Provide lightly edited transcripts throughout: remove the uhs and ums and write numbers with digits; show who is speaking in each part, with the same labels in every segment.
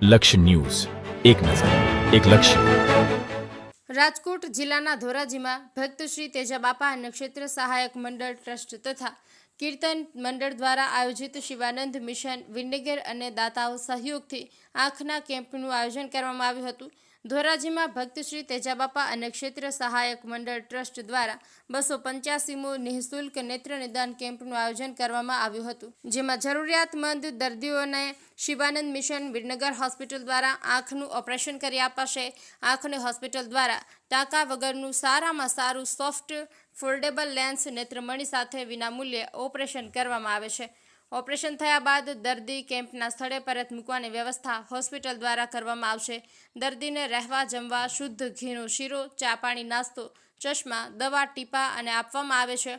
Speaker 1: લક્ષ્ય ન્યૂઝ, એક નજર, એક લક્ષ્ય.
Speaker 2: રાજકોટ જિલ્લાના ધોરાજીમાં ભક્ત શ્રી તેજાબાપા નક્ષત્ર સહાયક મંડળ ટ્રસ્ટ તથા કીર્તન મંડળ દ્વારા આયોજિત શિવાનંદ મિશન વિનગર અને દાતાઓ સહયોગથી આંખના કેમ્પનું આયોજન કરવામાં આવ્યું હતું. ધોરાજીમાં ભક્ત શ્રી તેજાબાપા નક્ષત્ર સહાયક મંડળ ટ્રસ્ટ દ્વારા 285મો નિઃશુલ્ક નેત્ર નિદાન કેમ્પનું આયોજન કરવામાં આવ્યું હતું, જેમાં જરૂરિયાતમંદ દર્દીઓને શિવાનંદ મિશન વિનગર હોસ્પિટલ દ્વારા આંખનું ઓપરેશન કરી અપાશે. આંખની હોસ્પિટલ દ્વારા ટાંકા વગરનું સારામાં સારું સોફ્ટ ફોલ્ડેબલ લેન્સ નેત્રમણી સાથે વિનામૂલ્યે ઓપરેશન કરવામાં આવે છે. ઓપરેશન થયા બાદ દર્દી કેમ્પના સ્થળે પરત મૂકવાની વ્યવસ્થા હોસ્પિટલ દ્વારા કરવામાં આવશે. દર્દીને રહેવા, જમવા, શુદ્ધ ઘીનો શીરો, ચા પાણી, નાસ્તો, ચશ્મા, દવા, ટીપા અને આપવામાં આવે છે.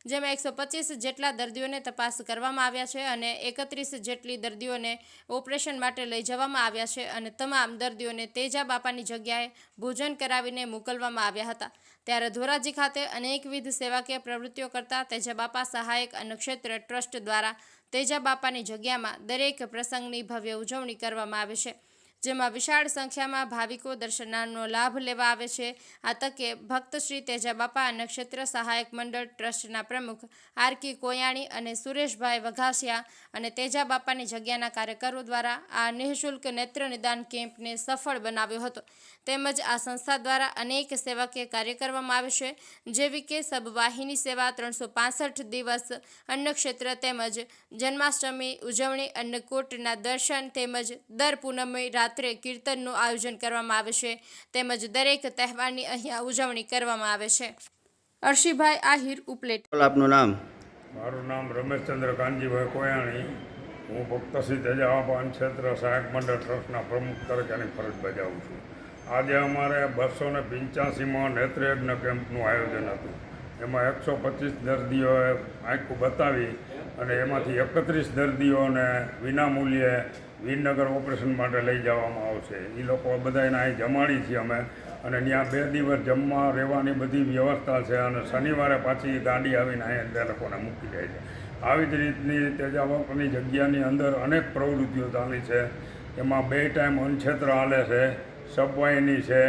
Speaker 2: જેમાં 125 જેટલા દર્દીઓને તપાસ કરવામાં આવ્યા છે અને 31 જેટલી દર્દીઓને ઓપરેશન માટે લઈ જવામાં આવ્યા છે અને તમામ દર્દીઓને તેજાબાપાની જગ્યાએ ભોજન કરાવીને મોકલવામાં આવ્યા હતા. ત્યારે ધોરાજી ખાતે અનેકવિધ સેવાકીય પ્રવૃત્તિઓ કરતા તેજાબાપા સહાયક નક્ષત્ર ટ્રસ્ટ દ્વારા તેજાબાપાની જગ્યામાં દરેક પ્રસંગની ભવ્ય ઉજવણી કરવામાં આવે છે, જેમાં વિશાળ સંખ્યામાં ભાવિકો દર્શનનો લાભ લેવા આવે છે. આ તકે ભક્ત શ્રી તેજાબાપા નક્ષત્ર સહાયક મંડળ ટ્રસ્ટના પ્રમુખ આર.કે. કોયાણી અને સુરેશભાઈ વઘાસિયા અને તેજાબાપાની જગ્યાના કાર્યકરો દ્વારા આ નિઃશુલ્ક નેત્ર નિદાન કેમ્પને સફળ બનાવ્યો હતો. તેમજ આ સંસ્થા દ્વારા અનેક સેવાકીય કાર્ય કરવામાં આવે છે, જેવી કે સબવાહિની સેવા, 365 દિવસ અન્નક્ષેત્ર તેમજ જન્માષ્ટમી ઉજવણી, અન્નકૂટના દર્શન તેમજ દર પૂનમે રાત્રે કીર્તનનું આયોજન કરવામાં આવે છે. તેમજ દરેક તહેવારની અહીંયા ઉજવણી કરવામાં આવે છે. અર્શીભાઈ આહિર, ઉપલેટ.
Speaker 3: આપનું નામ?
Speaker 4: મારું નામ રમેશચંદ્ર કાનજીભાઈ કોયાણી. હું ભક્ત શ્રી તેજાબાપા નક્ષત્ર સહાયક મંડળ ટ્રસ્ટના પ્રમુખ તરીકેની ફરજ બજાવું છું. આજે અમારે 285માં નેત્રયજ્ઞ કેમ્પનું આયોજન હતું. એમાં 125 દર્દીઓએ આંખું બતાવી અને એમાંથી 31 દર્દીઓને વિનામૂલ્યે વિનગર ઓપરેશન માટે લઈ જવામાં આવશે. એ લોકો બધાને અહીં જમાડી છીએ અમે અને ત્યાં 2 દિવસ જમવા રહેવાની બધી વ્યવસ્થા છે અને શનિવારે પાછી ગાડી આવીને અહીં તે લોકોને મૂકી જાય છે. આવી જ રીતની તેજાબાપાની જગ્યાની અંદર અનેક પ્રવૃત્તિઓ ચાલી છે. એમાં 2 ટાઈમ અન્નક્ષેત્ર હાલે છે, સબવાહિની છે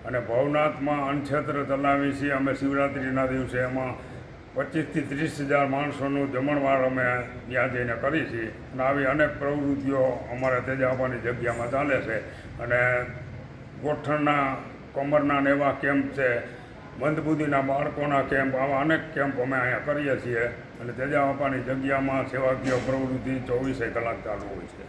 Speaker 4: અને ભવનાથમાં અન્નક્ષેત્ર ચલાવી છીએ અમે શિવરાત્રિના દિવસે. એમાં 25 થી 30 હજાર માણસોનું જમણવાર અમે ત્યાં જઈને કરી છીએ અને આવી અનેક પ્રવૃત્તિઓ અમારા તેજાબાપાની જગ્યામાં ચાલે છે. અને ગોઠણના, કમરના ને એવા કેમ્પ છે, મંદબુદ્ધિના બાળકોના કેમ્પ, આવા અનેક કેમ્પ અમે અહીંયા કરીએ છીએ અને તેજાબાપાની જગ્યામાં સેવાકીય પ્રવૃત્તિ 24 કલાક ચાલુ હોય છે.